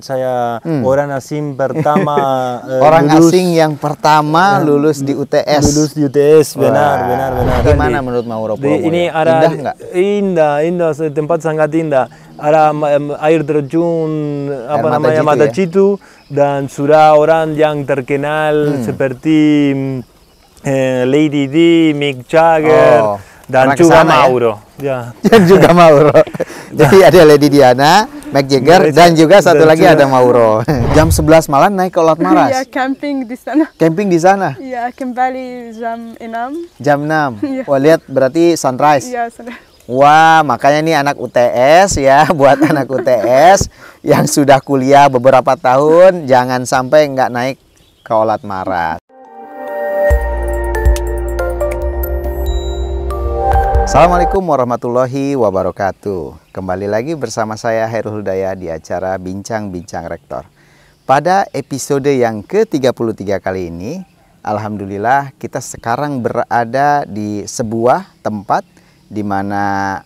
Saya orang asing pertama orang asing yang pertama lulus di UTS. Lulus di UTS, benar. Gimana menurut Mauro Pulau Mulyo? Ini ada Indah nggak? Indah, tempat sangat indah. Ada air terjun Mata Mata Citu, dan sudah orang yang terkenal seperti Lady Di, Mick Jagger, dan juga Mauro. Ya. Dan juga Mauro. Jadi ada Lady Diana, Mick Jagger, dan juga satu lagi ada Mauro. Jam 11 malam naik ke Olat Maras. Ya, camping di sana. Camping di sana. Ya, kembali jam 6. Jam 6. Iya. Wah, lihat berarti sunrise. Ya, sudah. Wah, makanya nih anak UTS ya, buat anak UTS yang sudah kuliah beberapa tahun, jangan sampai nggak naik ke Olat Maras. Assalamualaikum warahmatullahi wabarakatuh. Kembali lagi bersama saya Hairul Hudaya di acara Bincang-Bincang Rektor. Pada episode yang ke-33 kali ini, alhamdulillah kita sekarang berada di sebuah tempat di mana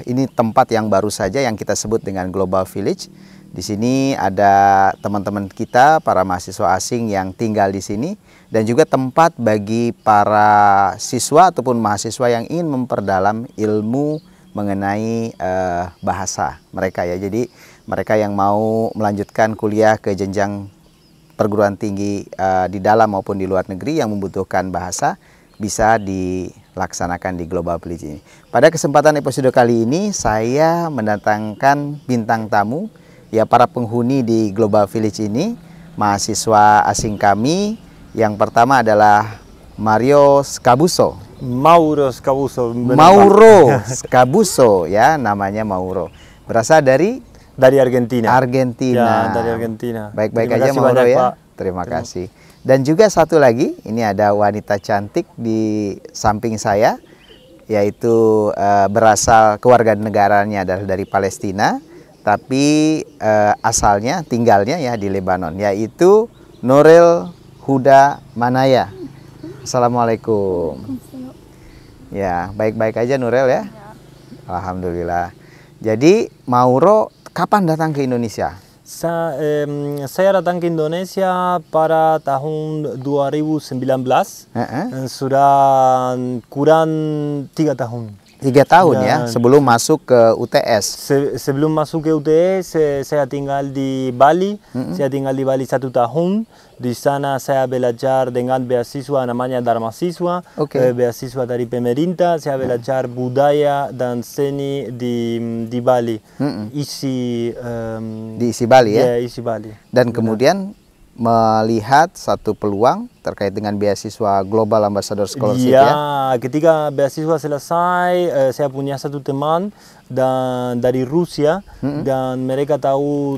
ini tempat yang baru saja yang kita sebut dengan Global Village. Di sini ada teman-teman kita, para mahasiswa asing yang tinggal di sini, dan juga tempat bagi para siswa ataupun mahasiswa yang ingin memperdalam ilmu mengenai bahasa mereka ya. Jadi mereka yang mau melanjutkan kuliah ke jenjang perguruan tinggi di dalam maupun di luar negeri yang membutuhkan bahasa bisa dilaksanakan di Global Village ini. Pada kesempatan episode kali ini saya mendatangkan bintang tamu, ya para penghuni di Global Village ini, mahasiswa asing kami. Yang pertama adalah Mario Scabuso. Mauro Scabuso. Mauro Scabuso ya, namanya Mauro. Berasal dari Argentina. Argentina. Ya, dari Argentina. Baik-baik aja Mauro ya. Terima kasih. Dan juga satu lagi, ini ada wanita cantik di samping saya, yaitu berasal kewarganegaranya adalah dari Palestina, tapi asalnya tinggalnya ya di Lebanon, yaitu Nuril Huda Manaya. Assalamualaikum. Ya, baik-baik aja Nuril ya? Alhamdulillah. Jadi Mauro kapan datang ke Indonesia? Saya datang ke Indonesia pada tahun 2019. Sudah kurang 3 tahun. 3 tahun ya, sebelum masuk ke UTS. Sebelum masuk ke UTS, saya tinggal di Bali. Saya tinggal di Bali 1 tahun. Di sana saya belajar dengan beasiswa namanya Dharma Siswa. Beasiswa dari pemerintah. Saya belajar budaya dan seni di Bali. Di isi Bali ya? Ya, isi Bali. Dan kemudian melihat satu peluang terkait dengan beasiswa Global Ambassador Scholarship ya? Ketika beasiswa selesai, saya punya satu teman dari Rusia, dan mereka tahu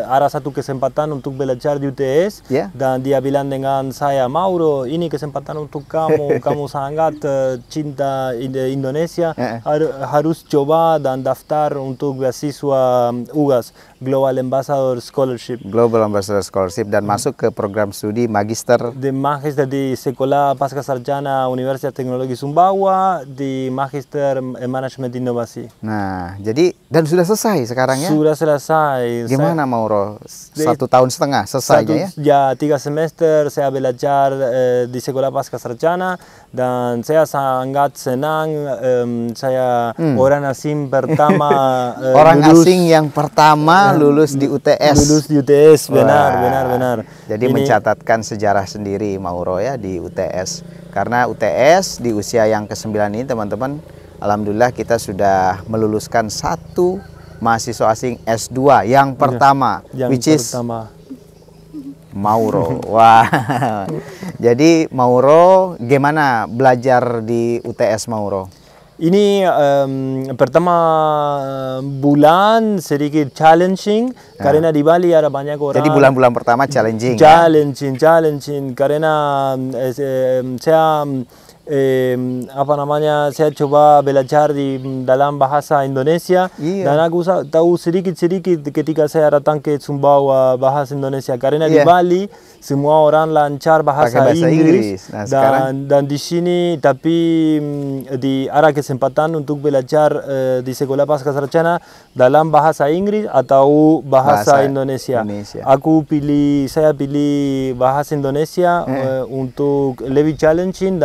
ada satu kesempatan untuk belajar di UTS, dan dia bilang dengan saya, Mauro, ini kesempatan untuk kamu, kamu sangat cinta Indonesia, harus coba dan daftar untuk beasiswa UGAS, Global Ambassador Scholarship. Global Ambassador Scholarship, dan masuk ke program studi Magister di Sekolah Pascasarjana Universitas Teknologi Sumbawa, di Magister Management Inovasi. Nah, jadi dan sudah selesai sekarang ya? Sudah selesai. Gimana Mauro? 1,5 tahun selesainya ya? 3 semester saya belajar di Sekolah Pascasarjana, dan saya sangat senang. Saya orang asing pertama orang asing yang pertama lulus di UTS. Lulus di UTS, benar. Jadi ini mencatatkan sejarah sendiri Mauro ya di UTS. Karena UTS di usia yang ke-9 ini teman-teman, alhamdulillah kita sudah meluluskan 1 mahasiswa asing S2 yang pertama, which is Mauro. Wah. Jadi Mauro, gimana belajar di UTS Mauro? Ini pertama bulan sedikit challenging, karena di Bali ada banyak orang. Jadi bulan-bulan pertama challenging karena saya apa namanya, saya coba belajar di dalam bahasa Indonesia. Dan aku tahu sedikit-sedikit ketika saya datang ke Sumbawa bahasa Indonesia, karena di Bali semua orang lancar bahasa Inggris. Nah, dan di sini tapi ada kesempatan untuk belajar di sekolah pasca sarjana dalam bahasa Inggris atau bahasa Indonesia. Saya pilih bahasa Indonesia untuk lebih challenging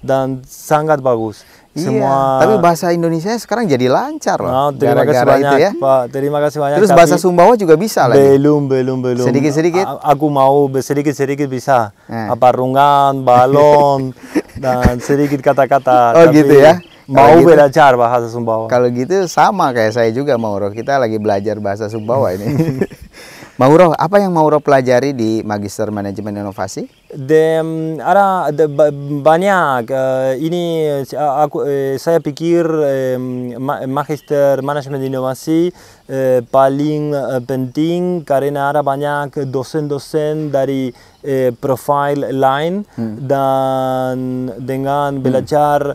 dan sangat bagus. Tapi bahasa Indonesia sekarang jadi lancar loh. Terima kasih banyak, ya, Pak. Terima kasih banyak. Terus bahasa Sumbawa juga bisa lagi? Belum. Sedikit-sedikit? Aku mau sedikit-sedikit bisa. Aparungan, balon, dan sedikit kata-kata. Oh gitu ya? Mau belajar bahasa Sumbawa. Kalau gitu sama kayak saya juga, Mauro. Kita lagi belajar bahasa Sumbawa ini. Mauro, apa yang Mauro pelajari di Magister Manajemen Inovasi? Ada banyak. Ini saya pikir Magister Manajemen Inovasi paling penting karena ada banyak dosen-dosen dari profile lain dan dengan belajar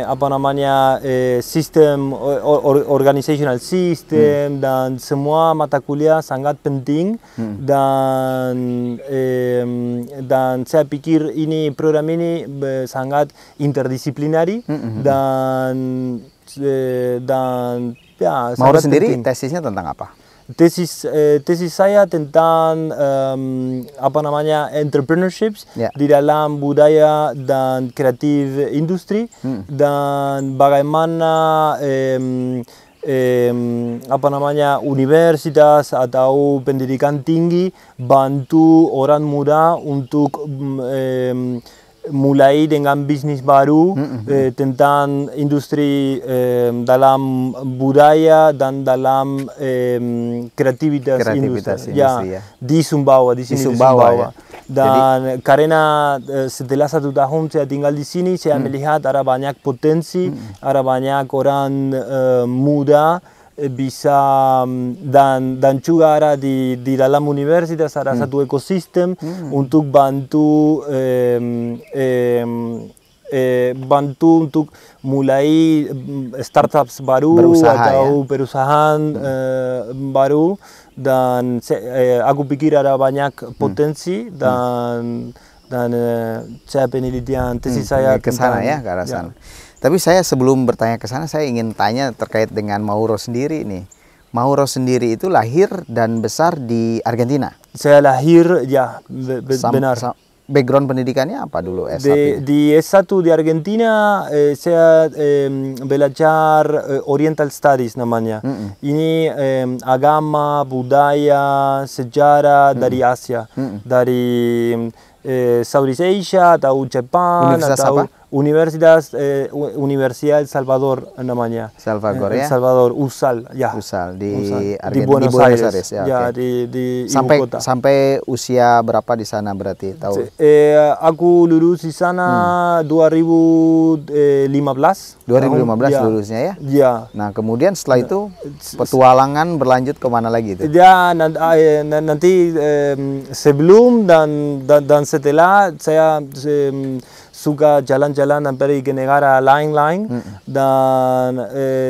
apa namanya sistem organizational system dan semua mata kuliah sangat penting dan saya pikir program ini sangat interdisiplinari dan ya, Mauro sendiri penting. Tesisnya tentang apa? Tesis saya tentang apa namanya entrepreneurships di dalam budaya dan kreatif industri dan bagaimana apa namanya universitas atau pendidikan tinggi bantu orang muda untuk mulai dengan bisnis baru tentang industri dalam budaya dan dalam kreativitas industri ya, di Sumbawa, di sini di Sumbawa. Dan karena setelah 1 tahun saya tinggal di sini, saya melihat ada banyak potensi, ada banyak orang muda bisa dan juga ada di dalam universitas ada satu ekosistem untuk bantu untuk mulai startups baru atau perusahaan baru dan aku pikir ada banyak potensi dan saya penelitian tesis saya ke sana ya, ke arah sana. Tapi saya sebelum bertanya ke sana, saya ingin tanya terkait dengan Mauro sendiri nih. Mauro sendiri itu lahir dan besar di Argentina? Saya lahir, ya, benar. Background pendidikannya apa dulu S1? Di S1 di Argentina saya belajar Oriental Studies namanya. Ini agama, budaya, sejarah dari Asia. Dari Southeast Asia atau Jepang atau Universitas El Salvador namanya. Salvador ya. El Salvador, USAL ya. USAL di Buenos Aires ya. Ya, di sampai ibu kota. Sampai usia berapa di sana berarti tahu? Aku lulus di sana 2015. 2015 lulusnya ya? Ya. Nah, kemudian setelah itu petualangan berlanjut kemana lagi itu? Ya, nanti sebelum dan setelah saya suka jalan-jalan dan pergi ke negara lain-lain dan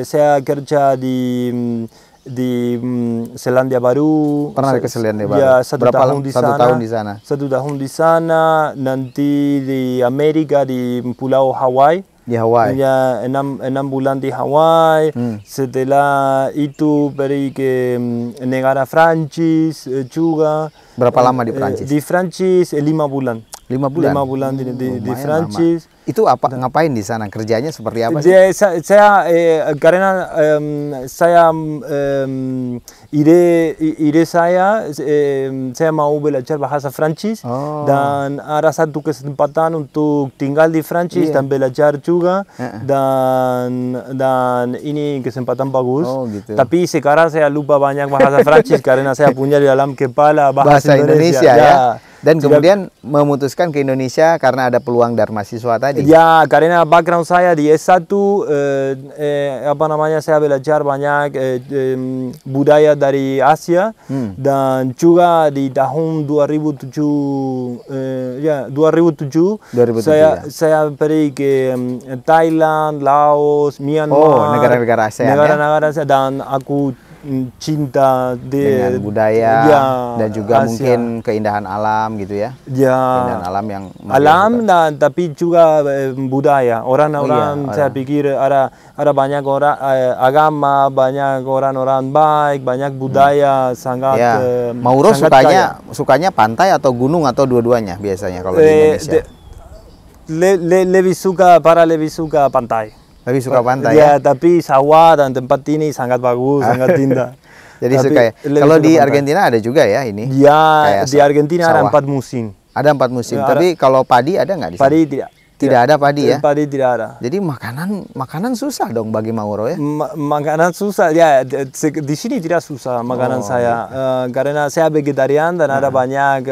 saya kerja di Selandia Baru. Pernah ke Selandia Baru? Ya, satu tahun di sana. 1 tahun di sana, nanti di Amerika di Pulau Hawaii. Di Hawaii? Ya, 6 bulan di Hawaii. Setelah itu pergi ke negara Prancis juga. Berapa lama di Prancis? Di Prancis 5 bulan. 5 bulan? 5 bulan di Prancis. Itu apa, ngapain di sana? Kerjanya seperti apa sih? Saya karena saya ide saya mau belajar bahasa Prancis dan ada satu kesempatan untuk tinggal di Prancis dan belajar juga dan ini kesempatan bagus. Gitu. Tapi sekarang saya lupa banyak bahasa Prancis karena saya punya di dalam kepala bahasa Indonesia ya. Dan kemudian memutuskan ke Indonesia karena ada peluang Dharma Siswa tadi. Ya, karena background saya di S1, apa namanya, saya belajar banyak budaya dari Asia, dan juga di tahun 2007, 2007 saya pergi ke Thailand, Laos, Myanmar, negara-negara ASEAN, negara-negara ASEAN, dan aku cinta dengan budaya dan juga Asia. Mungkin keindahan alam gitu ya. Keindahan alam yang dan tapi juga budaya. Orang-orang saya pikir ada banyak orang agama, banyak orang-orang baik, banyak budaya sangat. Mauro sukanya pantai atau gunung atau dua-duanya biasanya kalau di Indonesia. Lebih suka pantai. Lebih suka pantai ya? Tapi sawah dan tempat ini sangat bagus, sangat indah. Jadi suka ya. Kalau di Argentina ada juga ya ini? Ya, di Argentina ada 4 musim. Ada 4 musim. Tapi kalau padi ada nggak di sana? Padi tidak. Tidak ada padi ya? Padi tidak ada. Jadi makanan susah dong bagi Mauro ya? Makanan susah ya. Di sini tidak susah makanan saya. Karena saya vegetarian dan ada banyak.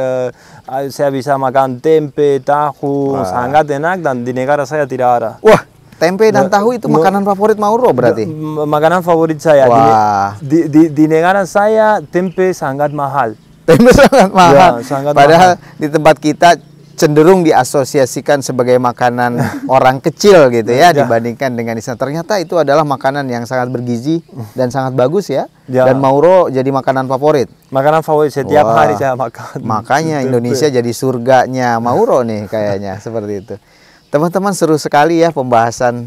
Saya bisa makan tempe, tahu, sangat enak, dan di negara saya tidak ada. Wah. Tempe dan tahu itu makanan favorit Mauro berarti? Makanan favorit saya. Wah. Di negara saya tempe sangat mahal. Tempe sangat mahal. Ya, sangat Padahal mahal. Di tempat kita cenderung diasosiasikan sebagai makanan orang kecil gitu ya, dibandingkan dengan di sana. Ternyata itu adalah makanan yang sangat bergizi dan sangat bagus ya. Dan Mauro jadi makanan favorit. Makanan favorit setiap hari saya makan. Makanya Indonesia jadi surganya Mauro nih kayaknya seperti itu. Teman-teman, seru sekali ya pembahasan.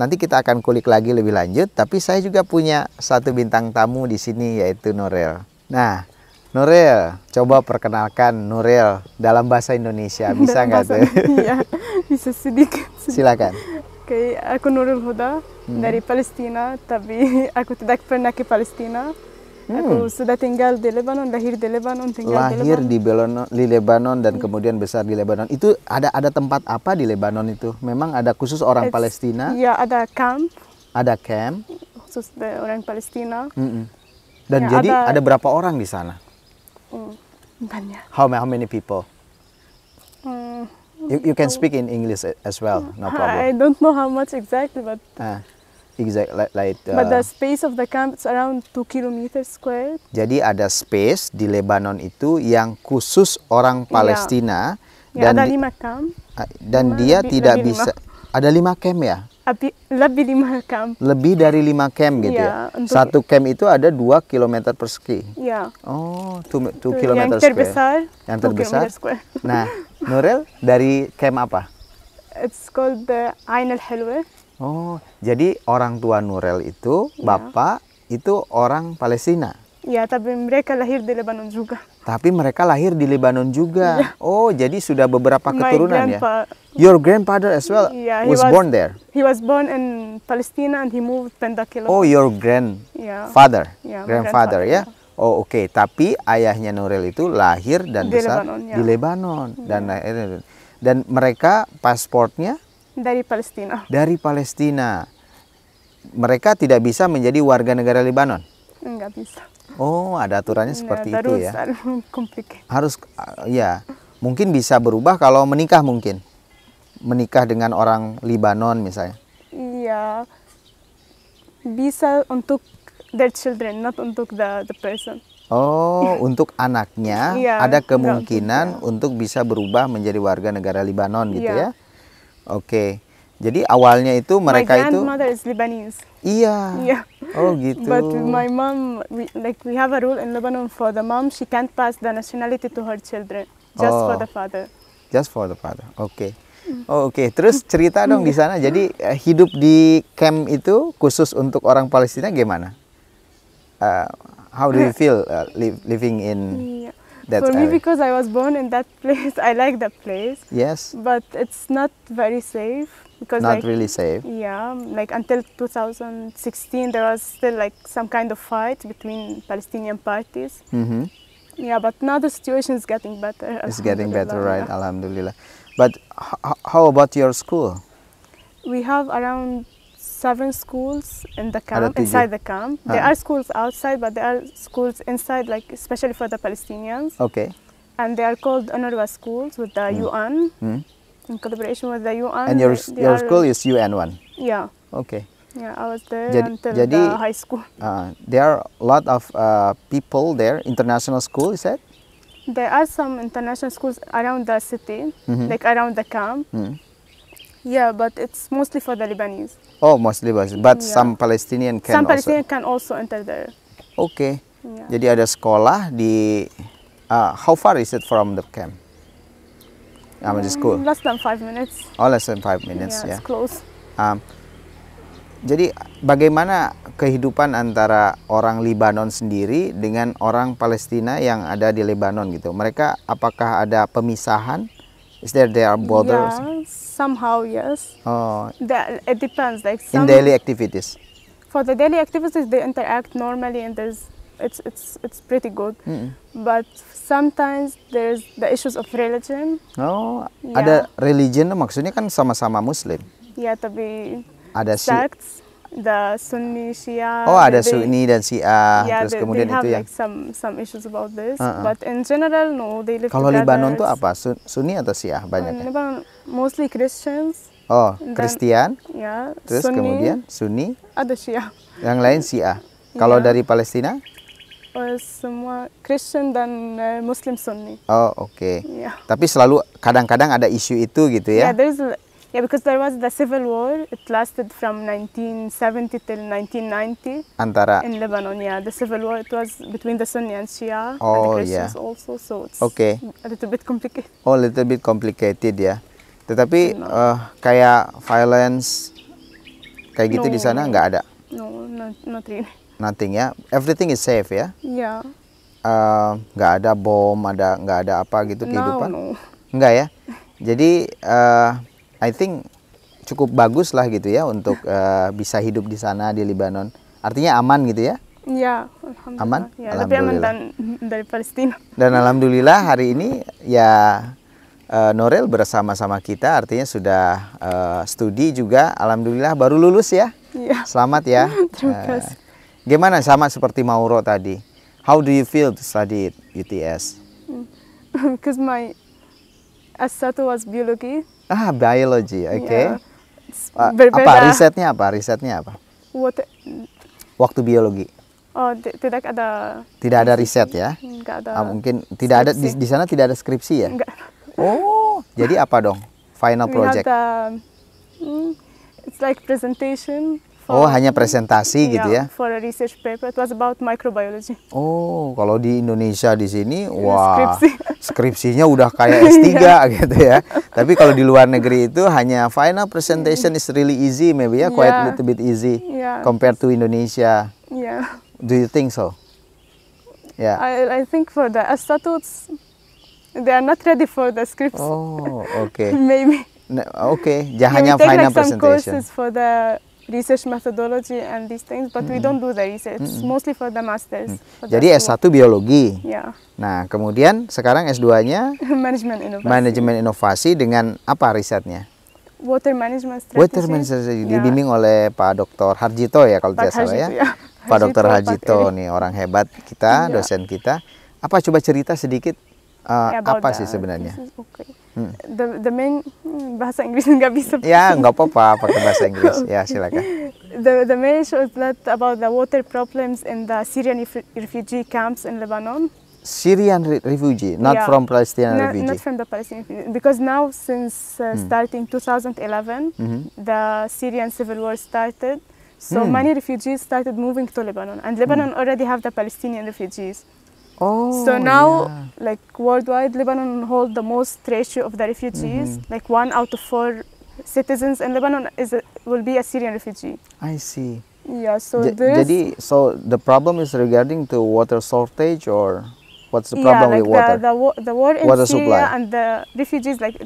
Nanti kita akan kulik lagi lebih lanjut. Tapi saya juga punya satu bintang tamu di sini, yaitu Nurel. Nah, Nurel, coba perkenalkan Nurel dalam bahasa Indonesia. Bisa nggak tuh? Iya, bisa sedikit. Silakan. Oke, aku Nurul Huda dari Palestina. Tapi aku tidak pernah ke Palestina. Aku sudah tinggal di Lebanon, lahir di Lebanon, lahir di Lebanon dan kemudian besar di Lebanon. Itu ada tempat apa di Lebanon itu? Memang ada khusus orang Palestina? Ya, ada camp. Ada camp khusus orang Palestina. Dan ya, jadi ada berapa orang di sana? Banyak. How many people? You can speak in English as well, no problem. I don't know how much exactly, but but the space of the camp is around 2 kilometers square. Jadi ada space di Lebanon itu yang khusus orang Palestina. Dan ada 5 camp. Dan dia tidak bisa. Ada 5 camp ya? Lebih 5 camp. Lebih dari 5 camp gitu ya? Satu camp itu ada 2 km persegi. Iya. Oh, 2 km square. Yang terbesar. Nah, Nurel dari camp apa? It's called the Ain al-Hilwa. Oh, jadi orang tua Nurel itu, bapak itu orang Palestina? Ya, tapi mereka lahir di Lebanon juga. Tapi mereka lahir di Lebanon juga? Ya. Oh, jadi sudah beberapa keturunan ya? Your grandfather as well was born there? He was born in Palestine and he moved 10 kilometers. Oh, your grandfather? Grandfather ya? Oh, oke. Tapi ayahnya Nurel itu lahir dan besar di Lebanon. Dan mereka pasportnya? Dari Palestina. Dari Palestina. Mereka tidak bisa menjadi warga negara Lebanon? Enggak bisa. Oh, ada aturannya seperti itu ya? Harus, ya. Mungkin bisa berubah kalau menikah mungkin? Menikah dengan orang Lebanon misalnya? Iya. Bisa untuk their children, not untuk the person. Oh, untuk anaknya ada kemungkinan untuk bisa berubah menjadi warga negara Lebanon gitu ya? Oke, jadi awalnya itu mereka itu. My grandmother is Lebanese. Iya. Oh gitu. But my mom, we have a rule in Lebanon for the mom, she can't pass the nationality to her children, just for the father. Just for the father. Oke. Oh, oke. Terus cerita dong di sana. Jadi hidup di camp itu khusus untuk orang Palestina gimana? How do you feel living in? For me, because I was born in that place, I like that place. Yes. But it's not very safe. Because not really safe. Yeah, like until 2016, there was still like some kind of fight between Palestinian parties. Yeah, but now the situation is getting better. It's getting better, right? Alhamdulillah. But how about your school? We have around 7 schools in the camp, inside the camp. There are schools outside, but there are schools inside, like especially for the Palestinians. Okay. and they are called UNRWA schools with the UN, in collaboration with the UN. And your they school is UN1? Yeah. Okay. Yeah, I was there until jadi the high school. There are a lot of people there, international school, is that? There are some international schools around the city, like around the camp. Yeah, but it's mostly for the Lebanese. Oh, mostly Lebanese, but Yeah. some Palestinian can Some also. Palestinians can also enter there. Okay. Yeah. Jadi ada sekolah di. How far is it from the camp? The school. Less than 5 minutes. Oh, less than 5 minutes. Yeah, Yeah. it's close. Jadi bagaimana kehidupan antara orang Libanon sendiri dengan orang Palestina yang ada di Lebanon gitu? Mereka apakah ada pemisahan? Is there borders? Yeah, somehow yes. Oh, It depends. Like in some, daily activities. for the daily activities, they interact normally, and it's pretty good. But sometimes there's the issues of religion. Oh, Yeah. ada religion, maksudnya kan sama-sama Muslim. Yeah, to be Ada sects, the Sunni, Shia. Oh, ada they- Sunni dan Syiah, Yeah, terus they kemudian have itu yang like some issues about this. But in general, no, they live kalau together. Libanon tuh It's- apa? Sunni atau Syiah in banyaknya? Lebanon, mostly Christians. Oh, Dan- Kristen, Yeah, terus Sunni, kemudian Sunni, ada Shia. yang lain Syiah. Kalau Iya. dari Palestina? Semua Christian dan Muslim Sunni. Oh, oke. Yeah. Tapi selalu kadang-kadang ada isu itu gitu ya? Because there was the civil war. It lasted from 1970 till 1990 Antara in Lebanon. Yeah, the civil war, it was between the Sunni and Shia and Oh, the yeah. Christians also. So it's Okay. a little bit complicated. Oh, little bit complicated ya. Tetapi kayak violence kayak gitu di sana nggak ada? No, not really. Nothing ya? Everything is safe ya? Yeah. Nggak ada bom, nggak ada apa gitu kehidupan? No. Enggak ya? Jadi I think cukup bagus lah gitu ya untuk bisa hidup di sana di Libanon. Artinya aman gitu ya? Ya, alhamdulillah. Aman? Ya, lebih aman dari Palestina. Dan alhamdulillah hari ini ya Norel bersama-sama kita, artinya sudah studi juga. Alhamdulillah baru lulus ya? Iya. Selamat ya. Terima kasih. Gimana sama seperti Mauro tadi? How do you feel to study at UTS? Because my S1 was biologi. Biology, oke. Yeah. It's Apa berbeda. risetnya apa? Risetnya apa? What, Waktu biologi. tidak ada. Tidak ada riset ya? Enggak ada. Mungkin tidak ada skripsi. di sana tidak ada skripsi ya? Enggak. Oh, jadi apa dong? Final We project. had it's like presentation. Oh, hanya presentasi gitu ya? For a research paper. It was about microbiology. Oh, kalau di Indonesia di sini, wah, Skripsi. skripsinya udah kayak S3 gitu ya. Tapi kalau di luar negeri itu hanya final presentation is really easy, maybe ya, quite a Yeah. little bit easy Yeah. compared to Indonesia. Yeah. Do you think so? Yeah. I think for the S1, they are not ready for the scripts. Oh, oke. Maybe. Oke, Yeah, hanya we take final like some presentation. courses for the research methodology and these things, but we don't do the research. It's mostly for the masters. For the Jadi S1 biologi. Yeah. Nah, kemudian sekarang S2-nya Management innovation. manajemen inovasi dengan apa risetnya? Water management strategy. Water management dibimbing oleh Pak Dr. Harjito ya kalau Pak tidak salah ya. Harjito, ya. Pak Dr. Harjito, Harjito Pak nih orang hebat kita, Iya. dosen kita. Apa coba cerita sedikit About apa sih the sebenarnya? thesis, okay. The main bahasa Inggris nggak bisa. Ya nggak apa-apa pakai bahasa Inggris. Ya silakan. The main issue is that about the water problems in the Syrian refugee camps in Lebanon. Syrian refugee, not Yeah. from Palestinian Not refugee. from the Palestinian refugee. Because now, since starting 2011, the Syrian civil war started. So many refugees started moving to Lebanon. And Lebanon already have the Palestinian refugees. Oh. So now, like worldwide, Lebanon hold the most ratio of the refugees. Like 1 out of 4 citizens in Lebanon will be a Syrian refugee. I see. Yeah, so there's... Jadi, so the problem is regarding to water shortage or what's the Yeah, problem like with water? the war in Water Syria supply. and the refugees, like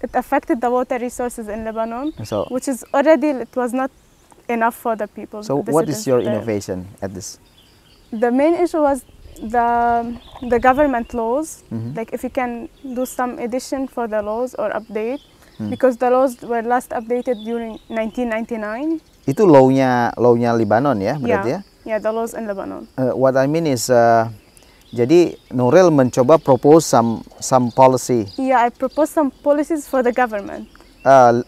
it affected the water resources in Lebanon, So, which is already, it was not enough for the people. so the what is citizens your there. innovation at this? The main issue was the government laws. Like if you can do some addition for the laws or update, because the laws were last updated during 1999. Itu law-nya Libanon ya berarti ya? Yeah, the laws in Lebanon. What I mean is Jadi Nuril mencoba propose some policy Yeah, I propose some policies for the government.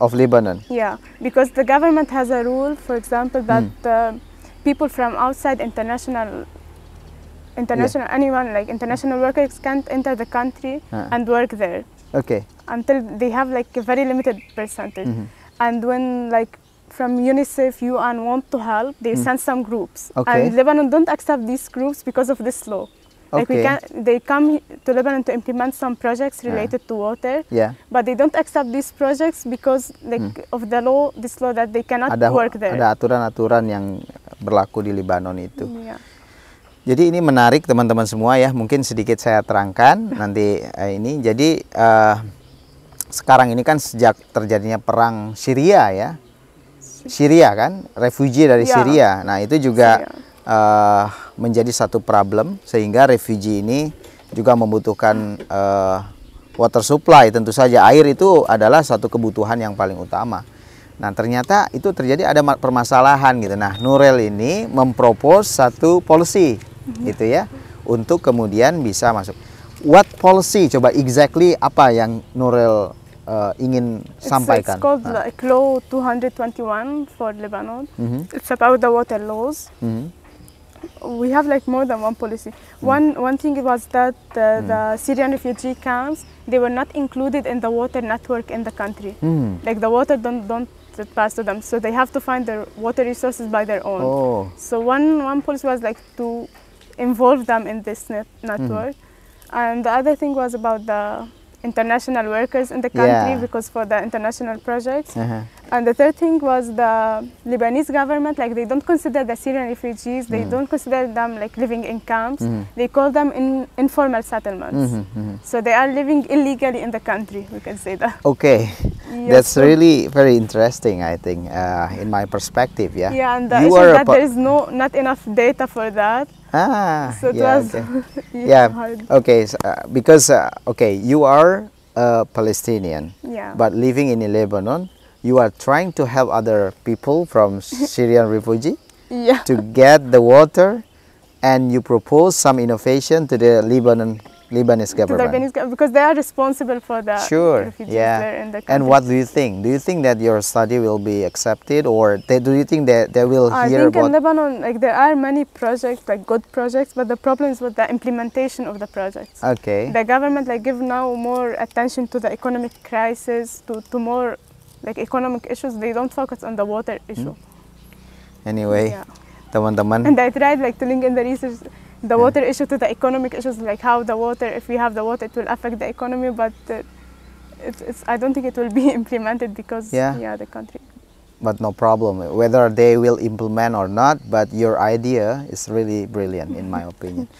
Of Lebanon. Yeah, because the government has a rule, for example, that people from outside anyone like international workers can't enter the country and work there Okay. until they have like a very limited percentage. And when like from UNICEF, UN want to help, they send some groups. Okay. And Lebanon don't accept these groups because of this law. Like Okay. they come to Lebanon to implement some projects related to water, Yeah. but they don't accept these projects because like of the law, this law that they cannot work there. Ada aturan-aturan yang berlaku di Lebanon itu. Yeah. Jadi ini menarik teman-teman semua ya. Mungkin sedikit saya terangkan nanti ini. Jadi sekarang ini kan sejak terjadinya perang Syria ya. Syria kan, refugee dari Syria. Nah, itu juga menjadi satu problem sehingga refugee ini juga membutuhkan water supply. Tentu saja air itu adalah satu kebutuhan yang paling utama. Nah, ternyata itu terjadi ada permasalahan gitu. Nah, Nuril ini mempropose satu policy gitu ya untuk kemudian bisa masuk. What policy? Coba exactly apa yang Nuril ingin sampaikan? It's called like Law 221 for Lebanon. It's about the water laws. We have like more than one policy. One thing was that the Syrian refugee camps, they were not included in the water network in the country. Like the water don't pass to them, so they have to find their water resources by their own. So one policy was like to involve them in this network, and the other thing was about the international workers in the country because for the international projects. And the third thing was the Lebanese government, like they don't consider the Syrian refugees, they don't consider them like living in camps, they call them informal settlements. So they are living illegally in the country, we can say that. Okay, that's really very interesting, I think, in my perspective, yeah. Yeah, and the issue is that there is not enough data for that. So it was hard. Okay, so, because okay, you are a Palestinian, but living in Lebanon, you are trying to help other people from Syrian refugee to get the water, and you propose some innovation to the Lebanese government. Because they are responsible for the refugees there in the country. And what do you think? Do you think that your study will be accepted, or do you think that they will hear about? I think in Lebanon, like there are many projects, like good projects, but the problem is with the implementation of the projects. Okay. The government like give now more attention to the economic crisis, to more like economic issues. They don't focus on the water issue. Anyway, teman-teman. And I tried like to link in the research the water issue to the economic issues, like how the water, if we have the water, it will affect the economy, but I don't think it will be implemented because the country. But no problem, whether they will implement or not, but your idea is really brilliant in my opinion.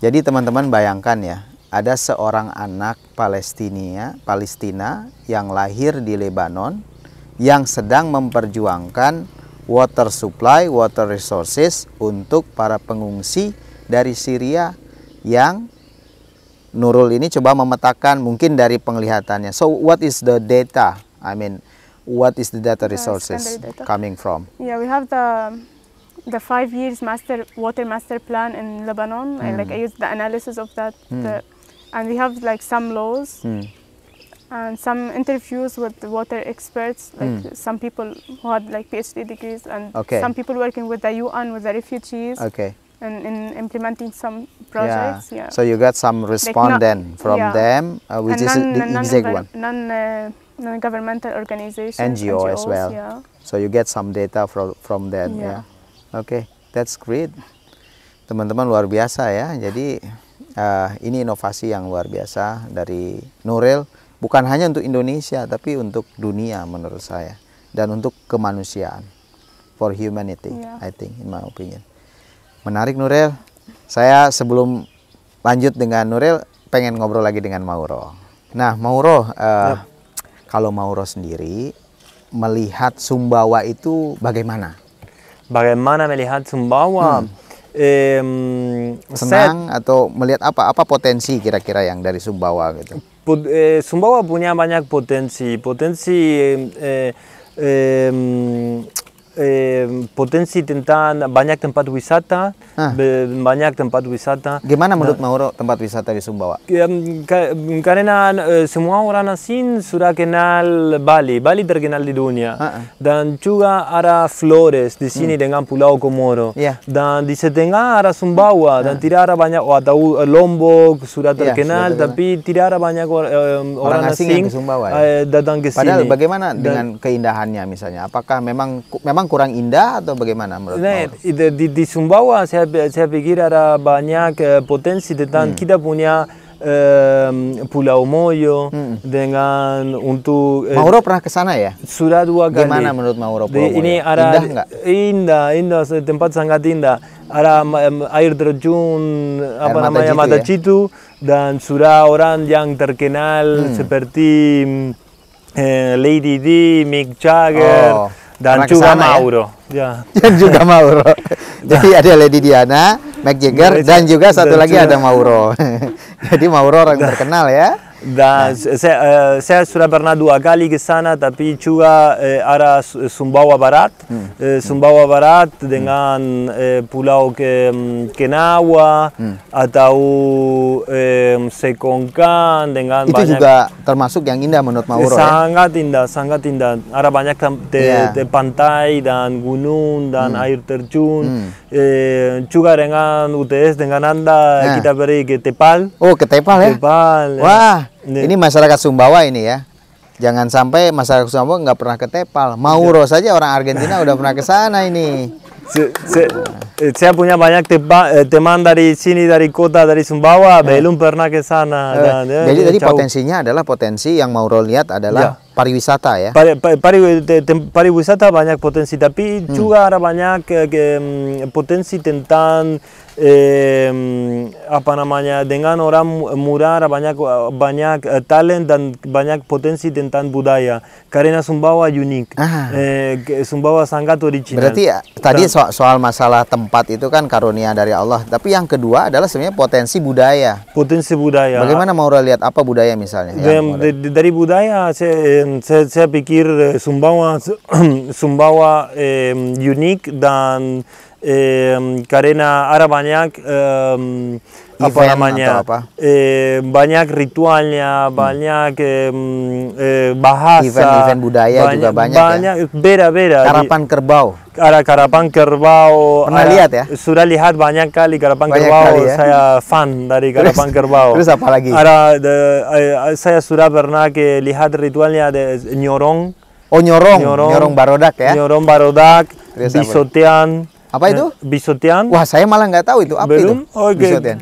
Jadi teman-teman bayangkan ya, ada seorang anak Palestina yang lahir di Lebanon yang sedang memperjuangkan water supply, water resources untuk para pengungsi dari Syria yang Nurul ini coba memetakan mungkin dari penglihatannya. So what is the data? I mean, what is the data resources coming from? Yeah, we have the 5 years water master plan in Lebanon. And like I used the analysis of that, and we have like some laws and some interviews with the water experts, like some people who had like PhD degrees, and some people working with the UN with the refugees. And in implementing some projects, So you got some respondent from them, which is the exact one. Non-governmental organizations, NGO as well. So you get some data from them. Okay, that's great. Teman-teman luar biasa ya. Jadi ini inovasi yang luar biasa dari Nuril. Bukan hanya untuk Indonesia, tapi untuk dunia menurut saya. Dan untuk kemanusiaan. For humanity, I think, in my opinion. Menarik Nuril. Saya sebelum lanjut dengan Nuril, pengen ngobrol lagi dengan Mauro. Nah Mauro, kalau Mauro sendiri melihat Sumbawa itu bagaimana? Bagaimana melihat Sumbawa? Senang atau melihat apa potensi kira-kira yang dari Sumbawa gitu? Sumbawa punya banyak potensi potensi tentang banyak tempat wisata, banyak tempat wisata. Gimana menurut Mauro tempat wisata di Sumbawa? Karena semua orang asing sudah kenal Bali, Bali terkenal di dunia. Dan juga ada Flores di sini dengan Pulau Komoro. Dan di setengah ada Sumbawa dan tidak ada banyak, atau Lombok sudah terkenal, tapi tidak ada banyak orang asing yang ke Sumbawa datang ke sini. Padahal bagaimana dengan keindahannya misalnya? Apakah memang kurang indah atau bagaimana menurut Mauro? Di Sumbawa saya pikir ada banyak potensi tentang kita punya Pulau Moyo dengan untuk Mauro pernah ke sana ya? Sudah 2 kali. Gimana menurut Mauro Pulau Moyo? Ini ada indah nggak? Indah, tempat sangat indah. Ada air terjun Mata Citu dan sudah orang yang terkenal seperti Lady Di, Mick Jagger. Dan juga Mauro. Dan juga Mauro. Jadi ada Lady Diana, Mick Jagger, dan juga satu lagi ada Mauro. Jadi Mauro orang terkenal ya. Dan saya sudah pernah 2 kali ke sana, tapi juga ada Sumbawa Barat. Sumbawa Barat dengan Pulau Kenawa atau Sekongkan dengan itu banyak. Itu juga termasuk yang indah menurut Mauro sangat indah, sangat indah. Ada banyak pantai dan gunung dan air terjun. Juga dengan UTS dengan Anda kita pergi ke Tepal. Oh, ke Tepal ya? Tepal. Wah, ini masyarakat Sumbawa ini ya. Jangan sampai masyarakat Sumbawa nggak pernah ke Tepal. Mauro saja orang Argentina udah pernah ke sana ini. Saya punya banyak teman dari sini, dari kota, dari Sumbawa, belum pernah ke sana. Jadi tadi potensinya adalah potensi yang Mauro lihat adalah pariwisata ya. Pariwisata banyak potensi, tapi juga ada banyak potensi tentang dengan orang muda, ada banyak talent dan banyak potensi tentang budaya. Karena Sumbawa unik, Sumbawa sangat original. Berarti tadi soal masalah tempat itu kan karunia dari Allah, tapi yang kedua adalah sebenarnya potensi budaya. Potensi budaya. Bagaimana Mauro lihat apa budaya misalnya? Dari budaya saya pikir Sumbawa unik dan karena ada banyak banyak ritualnya, banyak bahasa, event budaya juga banyak beda-beda. Karapan kerbau. Ada karapan kerbau. Pernah lihat ya? Sudah lihat banyak kali karapan kerbau. Ya? Saya fan dari karapan kerbau. Terus apa lagi? Saya sudah pernah lihat ritualnya ada nyorong. Oh, nyorong barodak ya? Nyorong barodak, bisotean. Apa itu? Bisotean. Wah, saya malah nggak tahu itu. Apa belum? Itu?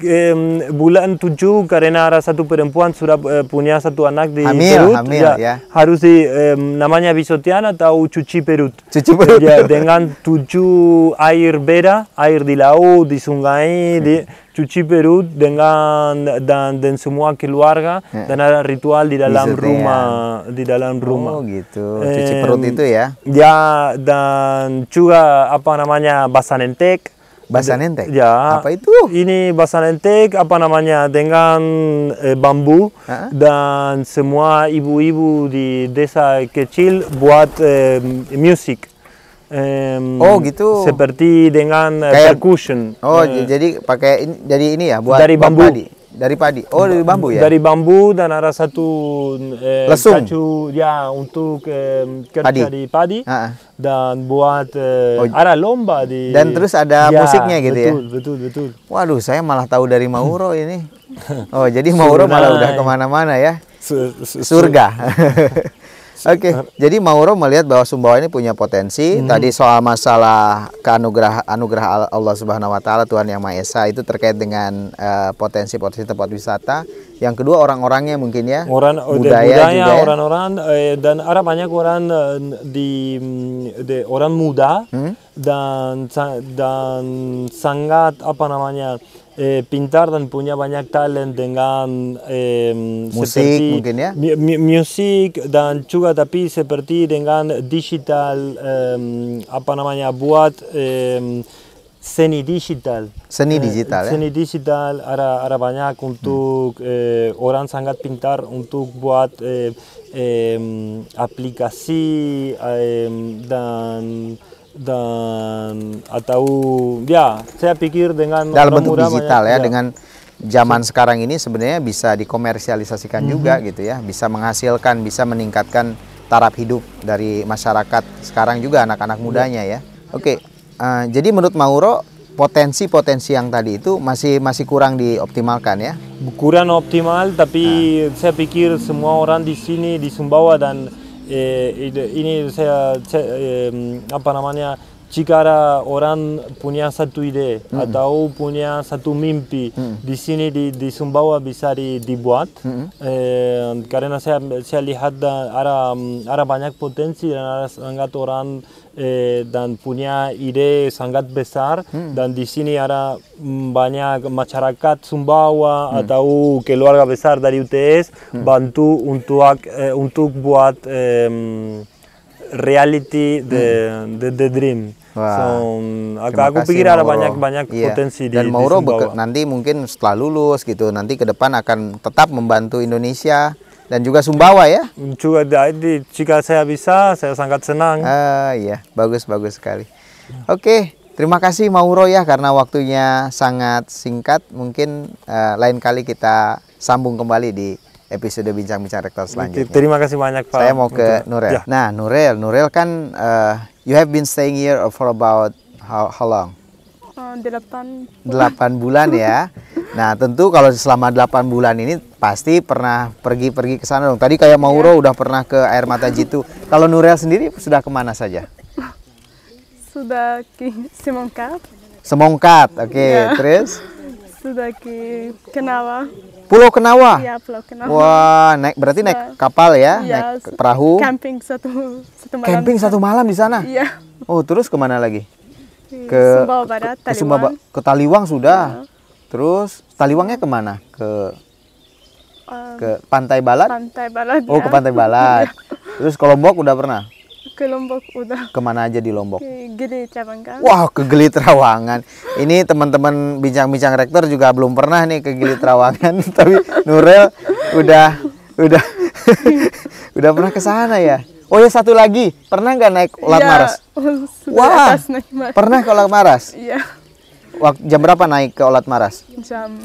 Bulan 7 karena ada satu perempuan sudah punya satu anak di hamil, perut. Ya. Harus namanya bisotean atau cuci perut. Cuci perut. Dengan 7 air beda, air di laut, di sungai, cuci perut dan semua keluarga dan ada ritual di dalam rumah. Oh gitu. Cuci perut itu ya. Ya, dan juga basanentek. Basanentek? Ya. Apa itu? Ini basanentek dengan bambu dan semua ibu-ibu di desa kecil buat musik. Oh gitu. Seperti dengan percussion. Oh, jadi pakai ini ya buat dari bambu. Dari padi. Oh, dari bambu ya. Dari bambu dan ada satu lesung ya untuk kerja di padi dan buat ada lomba di. Dan terus ada musiknya gitu ya. Betul. Waduh, saya malah tahu dari Mauro ini. Oh, jadi Mauro malah udah kemana-mana ya. Surga. Oke, jadi Mauro melihat bahwa Sumbawa ini punya potensi. Tadi soal masalah anugerah Allah Subhanahu Wa Taala, Tuhan Yang Maha Esa, itu terkait dengan potensi tempat wisata. Yang kedua orang-orangnya mungkin ya, budaya juga ya. Orang-orang dan ada banyak orang orang muda dan sangat pintar dan punya banyak talent dengan musik mungkin ya, musik dan juga tapi seperti dengan digital buat seni digital. Seni digital ya. Seni digital ada banyak untuk orang sangat pintar untuk buat aplikasi dan dan atau ya saya pikir dengan dalam bentuk murah digital banyak, ya, dengan zaman sekarang ini sebenarnya bisa dikomersialisasikan juga gitu ya, bisa menghasilkan, bisa meningkatkan taraf hidup dari masyarakat sekarang juga anak-anak mudanya ya. Oke, jadi menurut Mauro potensi-potensi yang tadi itu masih kurang dioptimalkan ya? kurang optimal, tapi saya pikir semua orang di sini di Sumbawa dan ini saya apa namanya, jika ada orang punya satu ide atau punya satu mimpi di sini di Sumbawa bisa dibuat, karena saya lihat ada banyak potensi dan ada sangat orang dan punya ide sangat besar, dan di sini ada banyak masyarakat Sumbawa atau keluarga besar dari UTS bantu untuk buat reality the dream. Wah, Aku pikir ada banyak potensi dan di Mauro Sumbawa. nanti mungkin setelah lulus gitu, nanti ke depan akan tetap membantu Indonesia dan juga Sumbawa ya? Juga jika saya bisa, saya sangat senang. Iya, bagus sekali. Oke, terima kasih Mauro ya, karena waktunya sangat singkat. Mungkin lain kali kita sambung kembali di episode Bincang-Bincang Rektor selanjutnya. Terima kasih banyak Pak. Saya mau ke Nurel. Ya. Nah, Nurel kan you have been staying here for about how long? 8 bulan ya. Nah, tentu kalau selama 8 bulan ini pasti pernah pergi ke sana dong. Tadi kayak Mauro udah pernah ke Air Mata Jitu. Kalau Nurel sendiri sudah kemana saja? sudah ke Semongkat, Semongkat, oke. Ya. Terus? sudah ke Kenawa. Pulau Kenawa. Ya, Pulau Kenawa. Wah, berarti naik kapal ya, Ya, naik perahu. Camping satu malam. Camping satu malam di sana. Iya. Oh, terus kemana lagi? Ke Sumbawa Barat, Taliwang. Ke Taliwang sudah. Terus Taliwangnya kemana? Ke Pantai Balat? Pantai Barat. Oh, ya. ke Pantai Balat. Terus ke Lombok udah pernah? Ke Lombok udah. Kemana aja di Lombok? Ke Gili Trawangan. Wah, ke Gili Trawangan. Ini teman-teman Bincang-Bincang Rektor juga belum pernah nih ke Gili Trawangan. Tapi Nurel udah udah pernah ke sana ya. Oh ya, satu lagi, pernah nggak naik Olat Maras? Sudah Wah, atas naik Maras. pernah ke Olat Maras? Iya. Jam berapa naik ke Olat Maras? Jam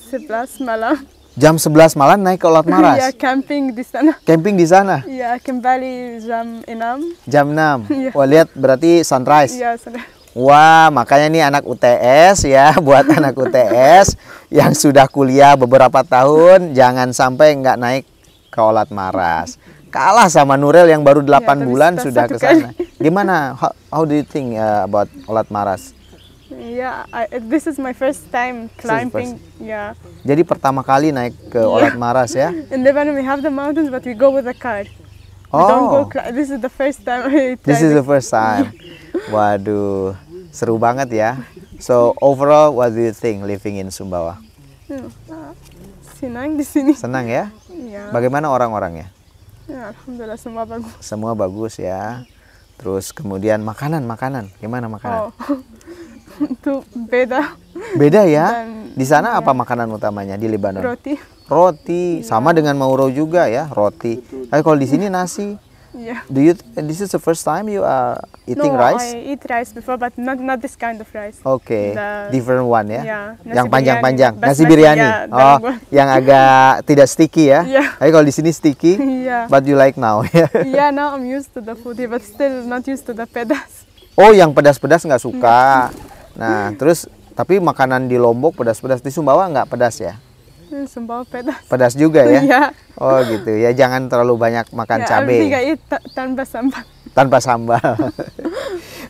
11 malam. Jam 11 malam naik ke Olat Maras. Iya, camping di sana. Camping di sana. Iya, kembali jam 6. Jam 6. Iya. Wah, lihat berarti sunrise. Iya, sudah. Wah, makanya nih anak UTS ya, buat anak UTS yang sudah kuliah beberapa tahun, jangan sampai nggak naik ke Olat Maras. Kalah sama Nurel yang baru 8 tapi bulan sudah sudah ke satu sana. Gimana? How do you think about Olat Maras? Yeah, this is my first time climbing. Yeah. Jadi pertama kali naik ke Olat Maras ya? In Lebanon we have the mountains, but we go with a car. We don't go. This is the first time I tried. This is the first time. Waduh, seru banget ya. So overall, what do you think living in Sumbawa? Senang di sini. Senang ya? Ya. Bagaimana orang-orangnya? Ya, alhamdulillah semua bagus. Semua bagus ya. Terus kemudian makanan, gimana makanan? Oh, itu beda. Beda ya? Dan- Di sana apa makanan utamanya di Lebanon? Roti. Roti, sama dengan Mauro juga ya, roti. Tapi kalau di sini nasi. Yeah. This is the first time you are eating No, rice? I eat rice before, but not this kind of rice. Oke, The- different one ya. Yeah, nasi Yang panjang-panjang, biryani, nasi basmati, biryani. ya, Oh, dalam buat. yang agak tidak sticky ya. Yeah. Tapi kalau di sini sticky, Yeah. but you like now ya. Yeah, now I'm used to the food here, but still not used to the pedas. Oh, yang pedas-pedas nggak suka. Nah, terus tapi makanan di Lombok pedas-pedas, di Sumbawa nggak pedas ya? Sumbawa pedas. Pedas juga ya? Yeah. Oh gitu ya, jangan terlalu banyak makan Yeah, cabai everything I eat tanpa sambal. tanpa sambal.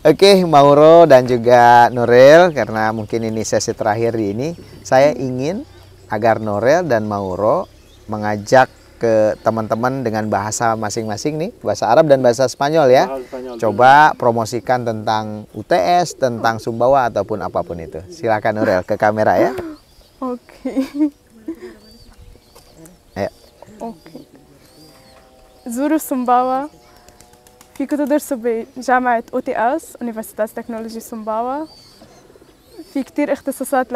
Oke, Mauro dan juga Nurel, karena mungkin ini sesi terakhir di ini, saya ingin agar Nurel dan Mauro mengajak ke teman-teman dengan bahasa masing-masing nih, bahasa Arab dan bahasa Spanyol ya. Coba promosikan tentang UTS, tentang Sumbawa ataupun apapun itu. Silakan Nurel ke kamera ya. Okay. Ayo. اوكي. زوروا سمباوا. فيكم تدرسوا بجامعة OTS Universitas Teknologi Sumbawa. في كتير اختصاصات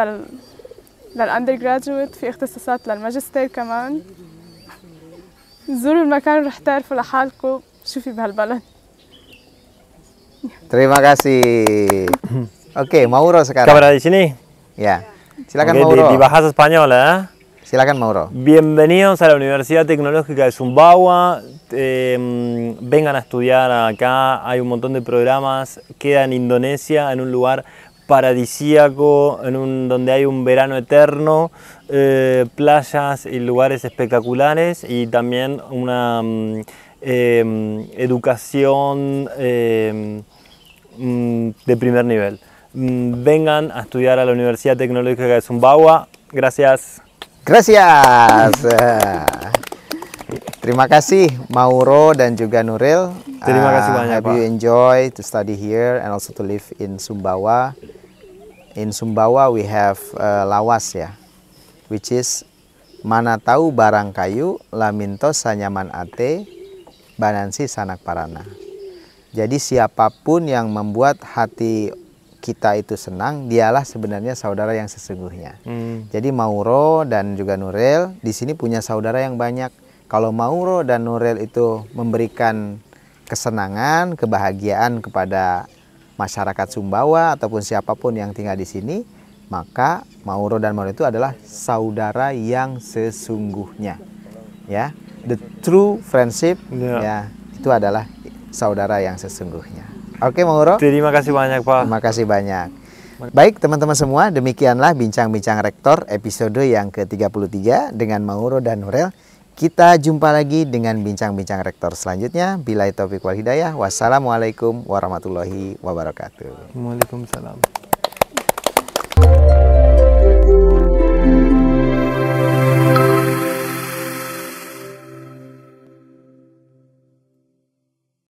للأندرجراجويت، في اختصاصات للماجستير كمان. زوروا المكان ورح تعرفوا لحالكم شو في بهالبلد. Terima kasih. Oke, Mauro sekarang. Cámara di sini. Ya, silakan Oke, Mauro. di bahasa española. Silakan Mauro. Bienvenidos a la Universidad Tecnológica de Sumbawa. Vengan a estudiar acá. Hay un montón de programas. Queda en Indonesia, en un lugar paradisíaco, donde hay un verano eterno, playas y lugares espectaculares, y también una educación de primer nivel. Vengan a estudiar a la Universidad Tecnológica de Sumbawa. Gracias. Gracias. Terima kasih Mauro dan juga Nuril. Terima kasih banyak, Have you Pak. enjoy to study here and also to live in Sumbawa? In Sumbawa we have lawas ya, which is mana tahu barang kayu lamintos sanyaman ate banansi sanak parana. Jadi siapapun yang membuat hati kita itu senang, dialah sebenarnya saudara yang sesungguhnya. Jadi Mauro dan juga Nuril di sini punya saudara yang banyak. Kalau Mauro dan Nuril itu memberikan kesenangan, kebahagiaan kepada masyarakat Sumbawa ataupun siapapun yang tinggal di sini, maka Mauro dan Nuril itu adalah saudara yang sesungguhnya. Ya, the true friendship, ya, itu adalah saudara yang sesungguhnya. Oke, Mauro. Terima kasih banyak, Pak. Terima kasih banyak. Baik, teman-teman semua, demikianlah Bincang-Bincang Rektor episode yang ke-33 dengan Mauro dan Nuril. Kita jumpa lagi dengan Bincang-Bincang Rektor selanjutnya. Billahi taufiq wal hidayah. Wassalamualaikum warahmatullahi wabarakatuh. Waalaikumsalam.